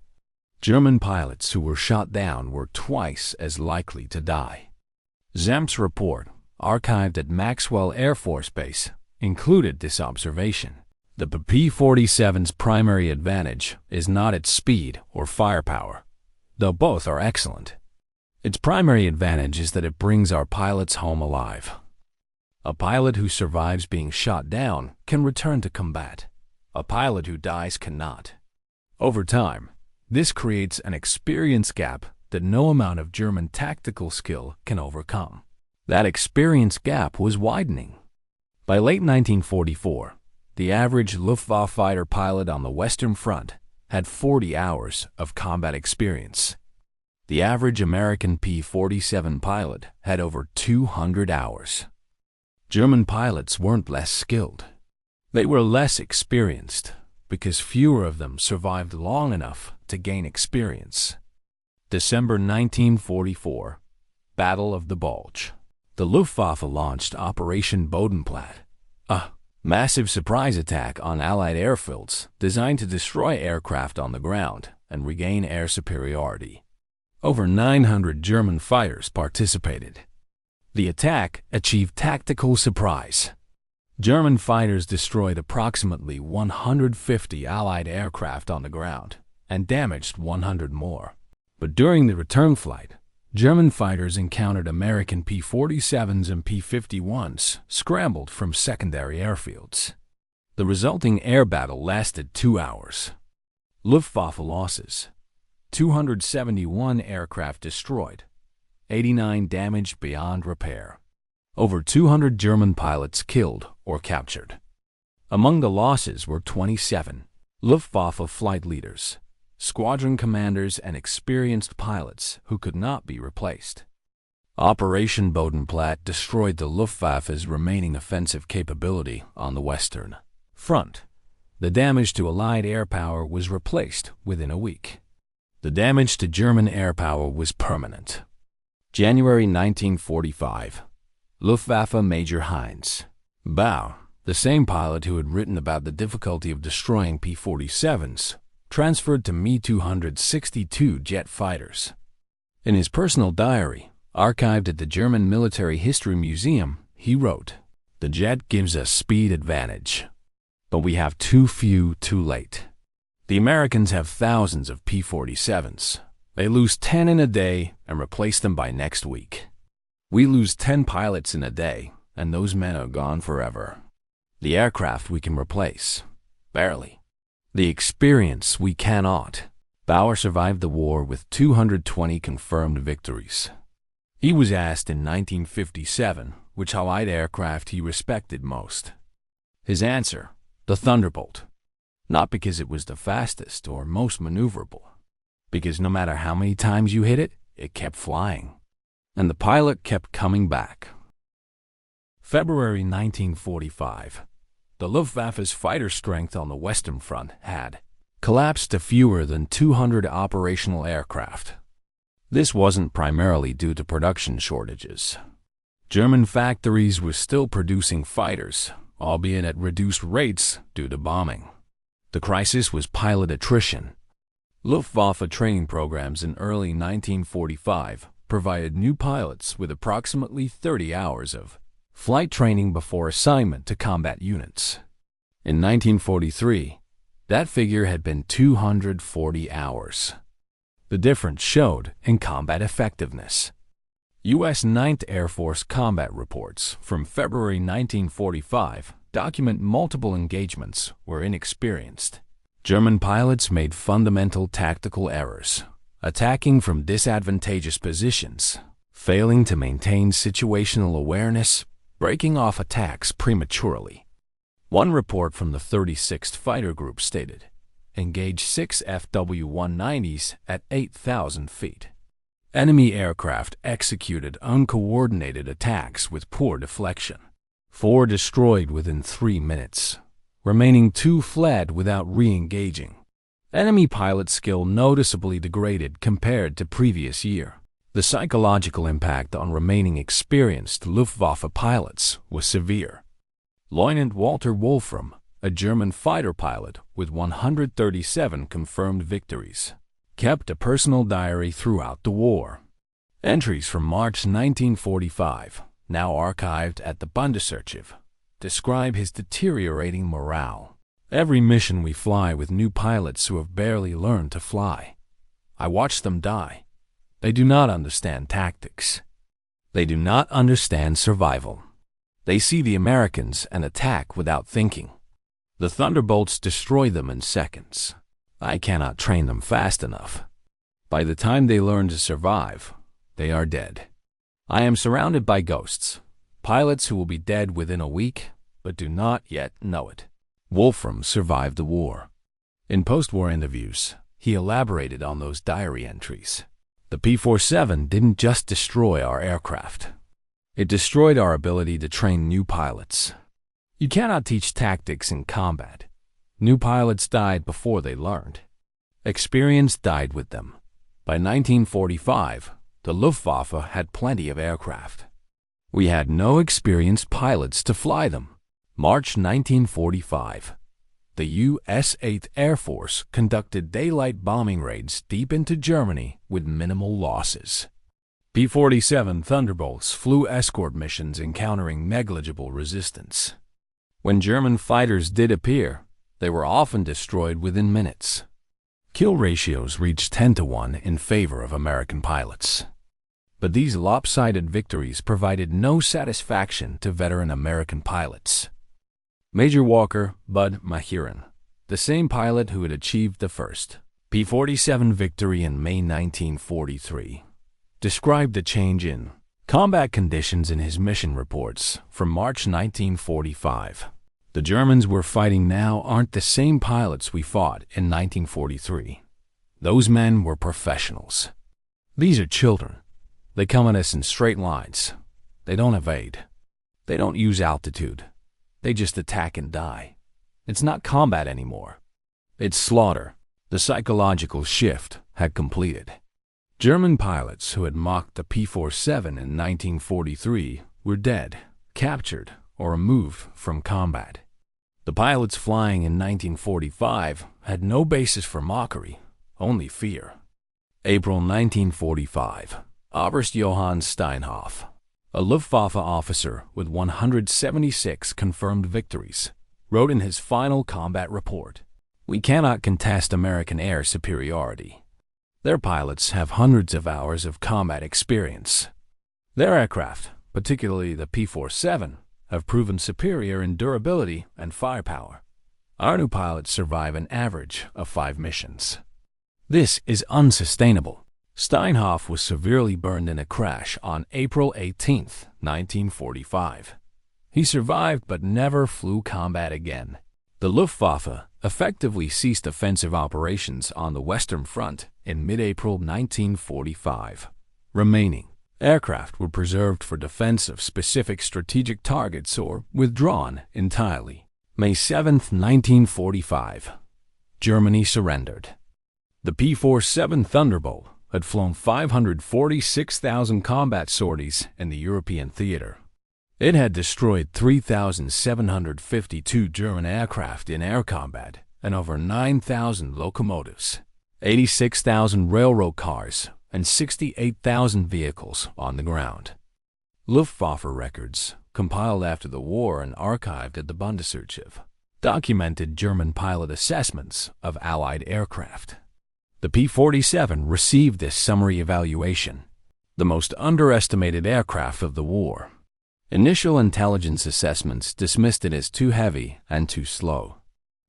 German pilots who were shot down were twice as likely to die. Zemke's report, archived at Maxwell Air Force Base, included this observation. The P-47's primary advantage is not its speed or firepower, though both are excellent. Its primary advantage is that it brings our pilots home alive. A pilot who survives being shot down can return to combat. A pilot who dies cannot. Over time, this creates an experience gap that no amount of German tactical skill can overcome. That experience gap was widening. By late 1944, the average Luftwaffe fighter pilot on the Western Front had 40 hours of combat experience. The average American P-47 pilot had over 200 hours. German pilots weren't less skilled. They were less experienced because fewer of them survived long enough to gain experience. December 1944, Battle of the Bulge. The Luftwaffe launched Operation Bodenplatte, a massive surprise attack on Allied airfields designed to destroy aircraft on the ground and regain air superiority. Over 900 German fighters participated. The attack achieved tactical surprise. German fighters destroyed approximately 150 Allied aircraft on the ground and damaged 100 more. But during the return flight, German fighters encountered American P-47s and P-51s scrambled from secondary airfields. The resulting air battle lasted 2 hours. Luftwaffe losses: 271 aircraft destroyed, 89 damaged beyond repair. Over 200 German pilots killed or captured. Among the losses were 27 Luftwaffe flight leaders, squadron commanders, and experienced pilots who could not be replaced. Operation Bodenplatte destroyed the Luftwaffe's remaining offensive capability on the Western Front. The damage to Allied air power was replaced within a week. The damage to German air power was permanent. January 1945. Luftwaffe Major Heinz Bau, the same pilot who had written about the difficulty of destroying P-47s, transferred to Me-262 jet fighters. In his personal diary, archived at the German Military History Museum, he wrote, "The jet gives us speed advantage, but we have too few too late. The Americans have thousands of P-47s. They lose 10 in a day and replace them by next week. We lose 10 pilots in a day, and those men are gone forever. The aircraft we can replace, barely. The experience we cannot." Bauer survived the war with 220 confirmed victories. He was asked in 1957 which Allied aircraft he respected most. His answer: the Thunderbolt. Not because it was the fastest or most maneuverable, because no matter how many times you hit it, it kept flying. And the pilot kept coming back. February 1945. The Luftwaffe's fighter strength on the Western Front had collapsed to fewer than 200 operational aircraft. This wasn't primarily due to production shortages. German factories were still producing fighters, albeit at reduced rates due to bombing. The crisis was pilot attrition. Luftwaffe training programs in early 1945 provided new pilots with approximately 30 hours of flight training before assignment to combat units. In 1943, that figure had been 240 hours. The difference showed in combat effectiveness. U.S. 9th Air Force combat reports from February 1945 document multiple engagements were inexperienced. German pilots made fundamental tactical errors, attacking from disadvantageous positions, failing to maintain situational awareness, breaking off attacks prematurely. One report from the 36th Fighter Group stated, engaged 6 FW-190s at 8,000 feet. Enemy aircraft executed uncoordinated attacks with poor deflection. 4 destroyed within 3 minutes. Remaining 2 fled without re-engaging. Enemy pilot skill noticeably degraded compared to previous year. The psychological impact on remaining experienced Luftwaffe pilots was severe. Lieutenant Walter Wolfram, a German fighter pilot with 137 confirmed victories, kept a personal diary throughout the war. Entries from March 1945, now archived at the Bundesarchiv, describe his deteriorating morale. Every mission we fly with new pilots who have barely learned to fly. I watch them die. They do not understand tactics. They do not understand survival. They see the Americans and attack without thinking. The Thunderbolts destroy them in seconds. I cannot train them fast enough. By the time they learn to survive, they are dead. I am surrounded by ghosts, pilots who will be dead within a week, but do not yet know it. Wolfram survived the war. In post-war interviews, he elaborated on those diary entries. The P-47 didn't just destroy our aircraft. It destroyed our ability to train new pilots. You cannot teach tactics in combat. New pilots died before they learned. Experience died with them. By 1945, the Luftwaffe had plenty of aircraft. We had no experienced pilots to fly them. March 1945. The U.S. 8th Air Force conducted daylight bombing raids deep into Germany with minimal losses. P-47 Thunderbolts flew escort missions encountering negligible resistance. When German fighters did appear, they were often destroyed within minutes. Kill ratios reached 10-to-1 in favor of American pilots. But these lopsided victories provided no satisfaction to veteran American pilots. Major Walker Bud Mahiran, the same pilot who had achieved the first P-47 victory in May 1943, described the change in combat conditions in his mission reports from March 1945. The Germans we're fighting now aren't the same pilots we fought in 1943. Those men were professionals. These are children. They come at us in straight lines. They don't evade. They don't use altitude. They just attack and die. It's not combat anymore. It's slaughter. The psychological shift had completed. German pilots who had mocked the P-47 in 1943 were dead, captured, or removed from combat. The pilots flying in 1945 had no basis for mockery, only fear. April 1945. Oberst Johann Steinhoff, a Luftwaffe officer with 176 confirmed victories, wrote in his final combat report, "We cannot contest American air superiority. Their pilots have hundreds of hours of combat experience. Their aircraft, particularly the P-47, have proven superior in durability and firepower. Our new pilots survive an average of 5 missions. This is unsustainable." Steinhoff was severely burned in a crash on April 18, 1945. He survived but never flew combat again. The Luftwaffe effectively ceased offensive operations on the Western Front in mid-April 1945. Remaining aircraft were preserved for defense of specific strategic targets or withdrawn entirely. May 7, 1945. Germany surrendered. The P-47 Thunderbolt, had flown 546,000 combat sorties in the European theater. It had destroyed 3,752 German aircraft in air combat and over 9,000 locomotives, 86,000 railroad cars, and 68,000 vehicles on the ground. Luftwaffe records, compiled after the war and archived at the Bundesarchiv, documented German pilot assessments of Allied aircraft. The P-47 received this summary evaluation, the most underestimated aircraft of the war. Initial intelligence assessments dismissed it as too heavy and too slow.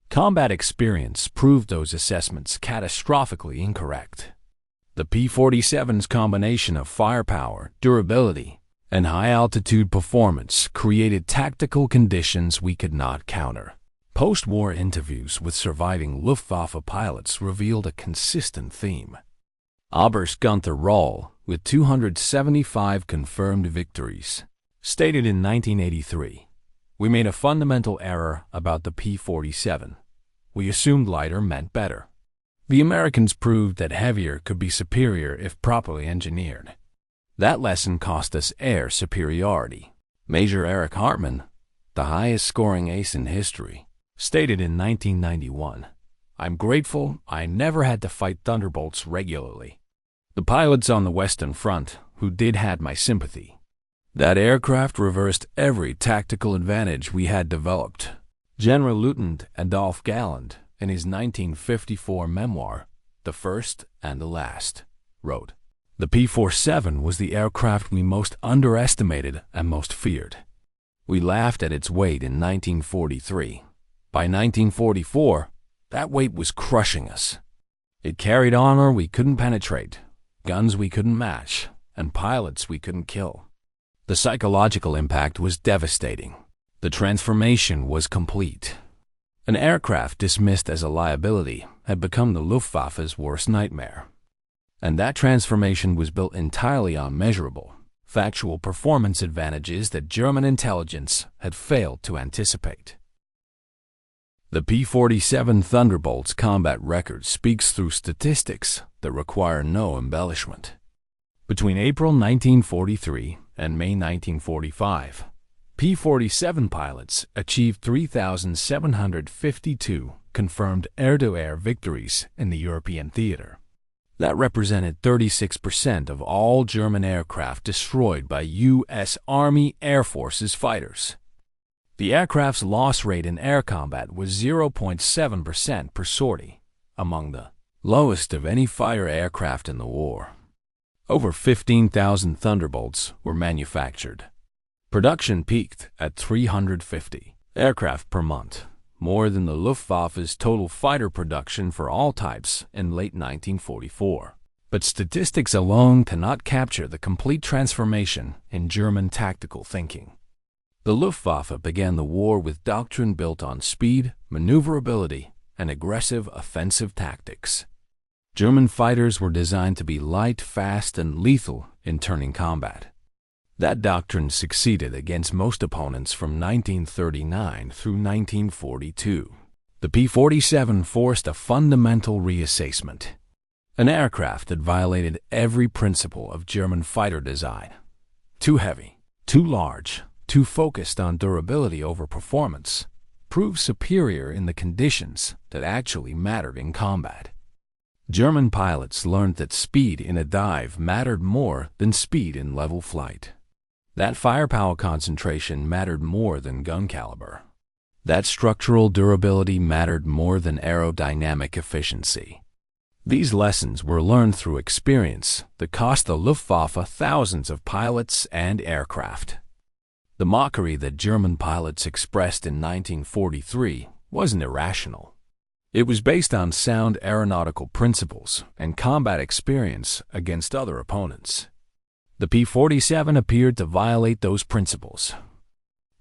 Combat experience proved those assessments catastrophically incorrect. The P-47's combination of firepower, durability, and high-altitude performance created tactical conditions we could not counter. Post-war interviews with surviving Luftwaffe pilots revealed a consistent theme. Oberst Gunther Roll, with 275 confirmed victories, stated in 1983, "We made a fundamental error about the P-47. We assumed lighter meant better. The Americans proved that heavier could be superior if properly engineered. That lesson cost us air superiority." Major Erich Hartmann, the highest-scoring ace in history, stated in 1991, "I'm grateful I never had to fight Thunderbolts regularly. The pilots on the Western Front who did had my sympathy. That aircraft reversed every tactical advantage we had developed." General Lieutenant Adolf Galland, in his 1954 memoir, The First and the Last, wrote, "The P-47 was the aircraft we most underestimated and most feared. We laughed at its weight in 1943. By 1944, that weight was crushing us. It carried armor we couldn't penetrate, guns we couldn't match, and pilots we couldn't kill. The psychological impact was devastating. The transformation was complete. An aircraft dismissed as a liability had become the Luftwaffe's worst nightmare. And that transformation was built entirely on measurable, factual performance advantages that German intelligence had failed to anticipate." The P-47 Thunderbolt's combat record speaks through statistics that require no embellishment. Between April 1943 and May 1945, P-47 pilots achieved 3,752 confirmed air-to-air victories in the European theater. That represented 36% of all German aircraft destroyed by U.S. Army Air Force's fighters. The aircraft's loss rate in air combat was 0.7% per sortie, among the lowest of any fighter aircraft in the war. Over 15,000 Thunderbolts were manufactured. Production peaked at 350 aircraft per month, more than the Luftwaffe's total fighter production for all types in late 1944. But statistics alone cannot capture the complete transformation in German tactical thinking. The Luftwaffe began the war with doctrine built on speed, maneuverability, and aggressive offensive tactics. German fighters were designed to be light, fast, and lethal in turning combat. That doctrine succeeded against most opponents from 1939 through 1942. The P-47 forced a fundamental reassessment. An aircraft that violated every principle of German fighter design. Too heavy, too large, too focused on durability over performance, proved superior in the conditions that actually mattered in combat. German pilots learned that speed in a dive mattered more than speed in level flight. That firepower concentration mattered more than gun caliber. That structural durability mattered more than aerodynamic efficiency. These lessons were learned through experience that cost the Luftwaffe thousands of pilots and aircraft. The mockery that German pilots expressed in 1943 wasn't irrational. It was based on sound aeronautical principles and combat experience against other opponents. The P-47 appeared to violate those principles.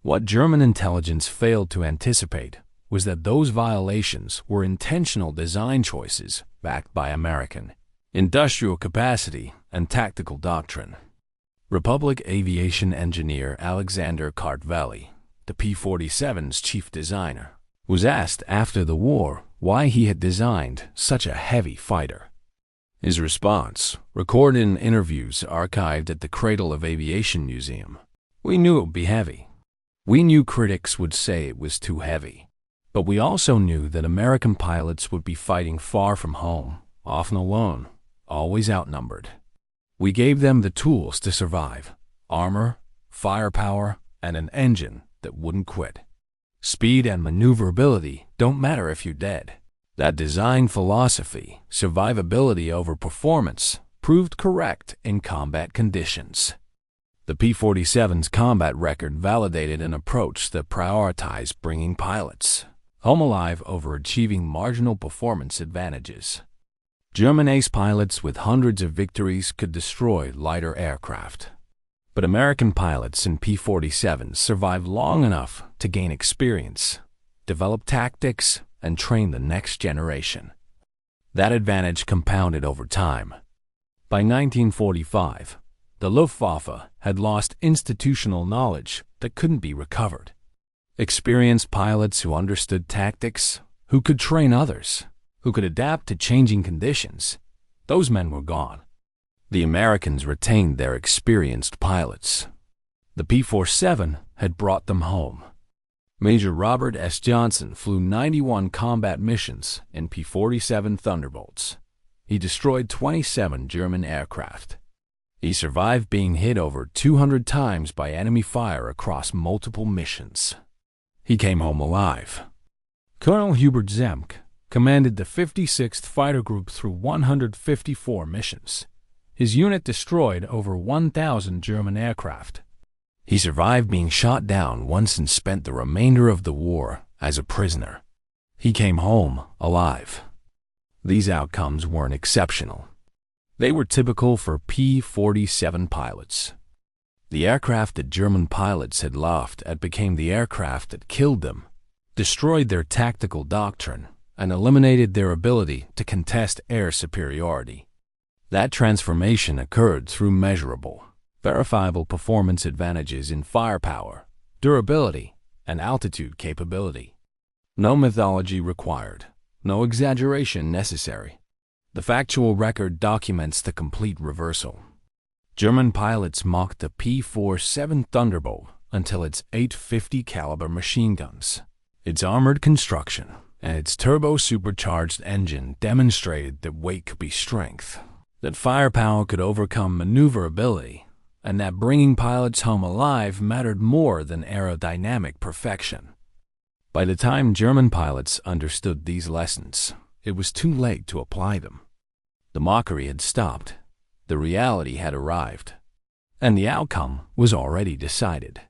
What German intelligence failed to anticipate was that those violations were intentional design choices backed by American industrial capacity and tactical doctrine. Republic aviation engineer Alexander Kartveli, the P-47's chief designer, was asked after the war why he had designed such a heavy fighter. His response, recorded in interviews archived at the Cradle of Aviation Museum: "We knew it would be heavy. We knew critics would say it was too heavy. But we also knew that American pilots would be fighting far from home, often alone, always outnumbered. We gave them the tools to survive: armor, firepower, and an engine that wouldn't quit. Speed and maneuverability don't matter if you're dead." That design philosophy, survivability over performance, proved correct in combat conditions. The P-47's combat record validated an approach that prioritized bringing pilots home alive over achieving marginal performance advantages. German ace pilots with hundreds of victories could destroy lighter aircraft. But American pilots in P-47s survived long enough to gain experience, develop tactics, and train the next generation. That advantage compounded over time. By 1945, the Luftwaffe had lost institutional knowledge that couldn't be recovered. Experienced pilots who understood tactics, who could train others, who could adapt to changing conditions, those men were gone. The Americans retained their experienced pilots. The P-47 had brought them home. Major Robert S. Johnson flew 91 combat missions in P-47 Thunderbolts. He destroyed 27 German aircraft. He survived being hit over 200 times by enemy fire across multiple missions. He came home alive. Colonel Hubert Zemke commanded the 56th Fighter Group through 154 missions. His unit destroyed over 1,000 German aircraft. He survived being shot down once and spent the remainder of the war as a prisoner. He came home alive. These outcomes weren't exceptional. They were typical for P-47 pilots. The aircraft that German pilots had laughed at became the aircraft that killed them, destroyed their tactical doctrine, and eliminated their ability to contest air superiority. That transformation occurred through measurable, verifiable performance advantages in firepower, durability, and altitude capability. No mythology required, no exaggeration necessary. The factual record documents the complete reversal. German pilots mocked the P-47 Thunderbolt until its 850 caliber machine guns, its armored construction, and its turbo-supercharged engine demonstrated that weight could be strength, that firepower could overcome maneuverability, and that bringing pilots home alive mattered more than aerodynamic perfection. By the time German pilots understood these lessons, it was too late to apply them. The mockery had stopped, the reality had arrived, and the outcome was already decided.